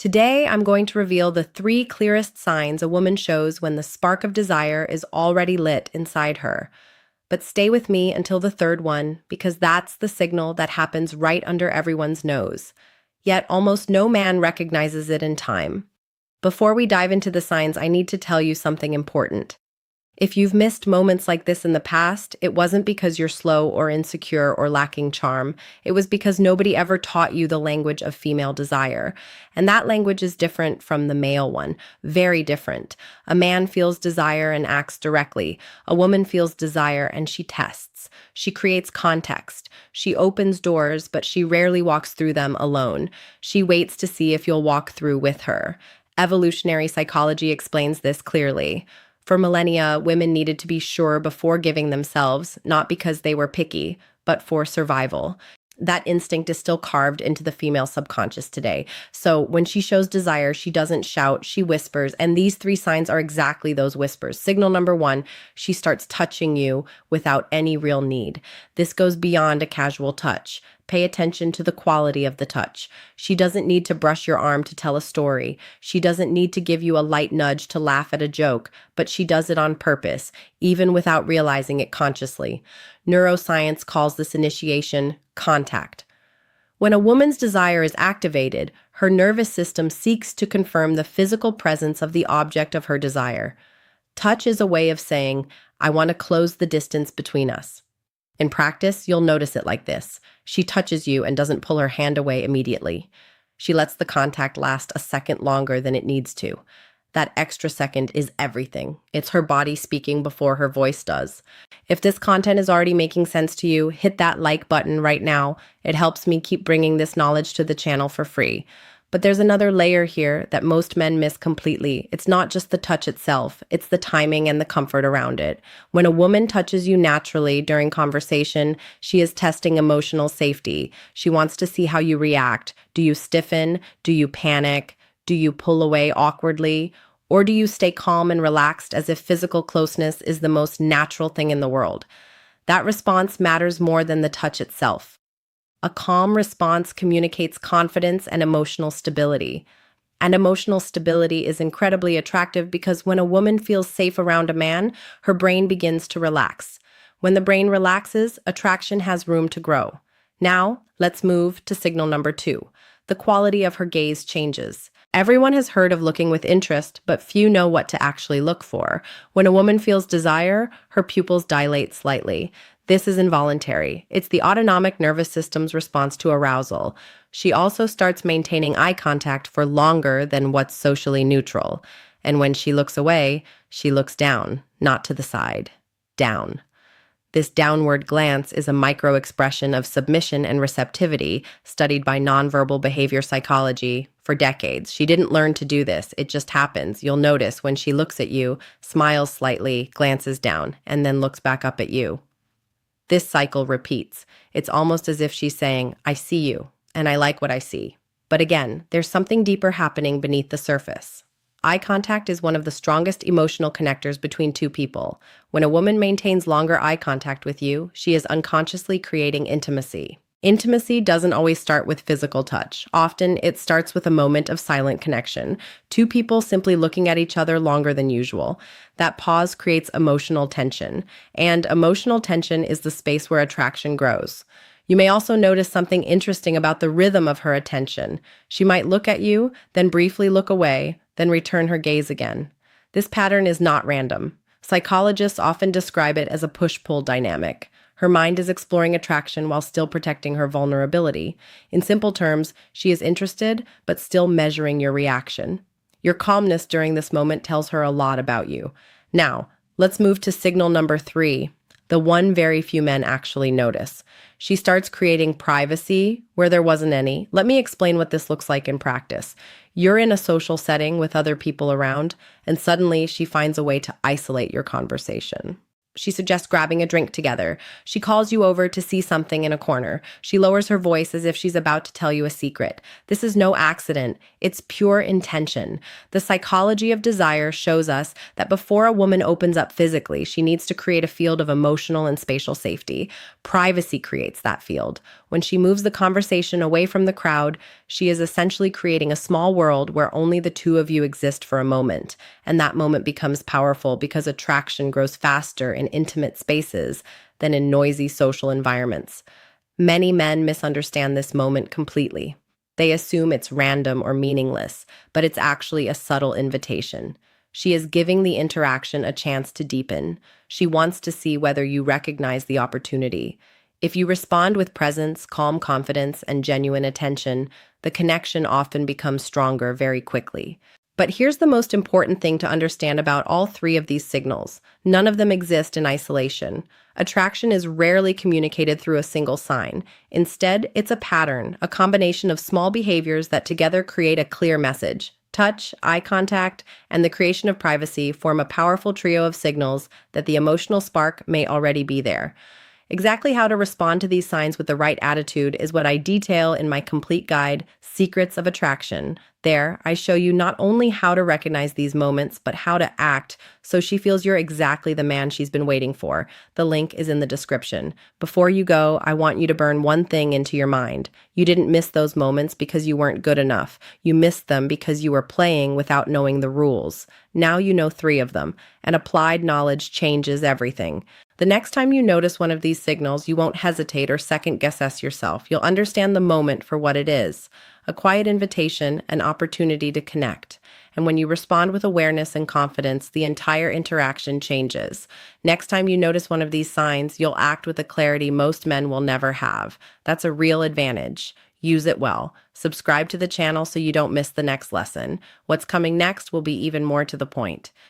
Today, I'm going to reveal the three clearest signs a woman shows when the spark of desire is already lit inside her. But stay with me until the third one, because that's the signal that happens right under everyone's nose. Yet almost no man recognizes it in time. Before we dive into the signs, I need to tell you something important. If you've missed moments like this in the past, it wasn't because you're slow or insecure or lacking charm. It was because nobody ever taught you the language of female desire. And that language is different from the male one, very different. A man feels desire and acts directly. A woman feels desire and she tests. She creates context. She opens doors, but she rarely walks through them alone. She waits to see if you'll walk through with her. Evolutionary psychology explains this clearly. For millennia, women needed to be sure before giving themselves, not because they were picky, but for survival. That instinct is still carved into the female subconscious today. So when she shows desire, she doesn't shout, she whispers. And these three signs are exactly those whispers. Signal number one, she starts touching you without any real need. This goes beyond a casual touch. Pay attention to the quality of the touch. She doesn't need to brush your arm to tell a story. She doesn't need to give you a light nudge to laugh at a joke, but she does it on purpose, even without realizing it consciously. Neuroscience calls this initiation contact. When a woman's desire is activated, her nervous system seeks to confirm the physical presence of the object of her desire. Touch is a way of saying, I want to close the distance between us. In practice, you'll notice it like this. She touches you and doesn't pull her hand away immediately. She lets the contact last a second longer than it needs to. That extra second is everything. It's her body speaking before her voice does. If this content is already making sense to you, hit that like button right now. It helps me keep bringing this knowledge to the channel for free. But there's another layer here that most men miss completely. It's not just the touch itself, it's the timing and the comfort around it. When a woman touches you naturally during conversation, she is testing emotional safety. She wants to see how you react. Do you stiffen? Do you panic? Do you pull away awkwardly? Or do you stay calm and relaxed as if physical closeness is the most natural thing in the world? That response matters more than the touch itself. A calm response communicates confidence and emotional stability. And emotional stability is incredibly attractive because when a woman feels safe around a man, her brain begins to relax. When the brain relaxes, attraction has room to grow. Now, let's move to signal number two. The quality of her gaze changes. Everyone has heard of looking with interest, but few know what to actually look for. When a woman feels desire, her pupils dilate slightly. This is involuntary. It's the autonomic nervous system's response to arousal. She also starts maintaining eye contact for longer than what's socially neutral. And when she looks away, she looks down, not to the side. Down. This downward glance is a micro-expression of submission and receptivity studied by nonverbal behavior psychology for decades. She didn't learn to do this. It just happens. You'll notice when she looks at you, smiles slightly, glances down, and then looks back up at you. This cycle repeats. It's almost as if she's saying, I see you, and I like what I see. But again, there's something deeper happening beneath the surface. Eye contact is one of the strongest emotional connectors between two people. When a woman maintains longer eye contact with you, she is unconsciously creating intimacy. Intimacy doesn't always start with physical touch. Often, it starts with a moment of silent connection. Two people simply looking at each other longer than usual. That pause creates emotional tension. And emotional tension is the space where attraction grows. You may also notice something interesting about the rhythm of her attention. She might look at you, then briefly look away, then return her gaze again. This pattern is not random. Psychologists often describe it as a push-pull dynamic. Her mind is exploring attraction while still protecting her vulnerability. In simple terms, she is interested, but still measuring your reaction. Your calmness during this moment tells her a lot about you. Now, let's move to signal number three, the one very few men actually notice. She starts creating privacy where there wasn't any. Let me explain what this looks like in practice. You're in a social setting with other people around, and suddenly she finds a way to isolate your conversation. She suggests grabbing a drink together. She calls you over to see something in a corner. She lowers her voice as if she's about to tell you a secret. This is no accident. It's pure intention. The psychology of desire shows us that before a woman opens up physically, she needs to create a field of emotional and spatial safety. Privacy creates that field. When she moves the conversation away from the crowd, she is essentially creating a small world where only the two of you exist for a moment. And that moment becomes powerful because attraction grows faster in intimate spaces than in noisy social environments. Many men misunderstand this moment completely. They assume it's random or meaningless, but it's actually a subtle invitation. She is giving the interaction a chance to deepen. She wants to see whether you recognize the opportunity. If you respond with presence, calm confidence, and genuine attention, the connection often becomes stronger very quickly. But here's the most important thing to understand about all three of these signals. None of them exist in isolation. Attraction is rarely communicated through a single sign. Instead, it's a pattern, a combination of small behaviors that together create a clear message. Touch, eye contact, and the creation of privacy form a powerful trio of signals that the emotional spark may already be there. Exactly how to respond to these signs with the right attitude is what I detail in my complete guide, Secrets of Attraction. There, I show you not only how to recognize these moments, but how to act so she feels you're exactly the man she's been waiting for. The link is in the description. Before you go, I want you to burn one thing into your mind. You didn't miss those moments because you weren't good enough. You missed them because you were playing without knowing the rules. Now you know three of them, and applied knowledge changes everything. The next time you notice one of these signals, you won't hesitate or second-guess yourself. You'll understand the moment for what it is, a quiet invitation, an opportunity to connect. And when you respond with awareness and confidence, the entire interaction changes. Next time you notice one of these signs, you'll act with a clarity most men will never have. That's a real advantage. Use it well. Subscribe to the channel so you don't miss the next lesson. What's coming next will be even more to the point.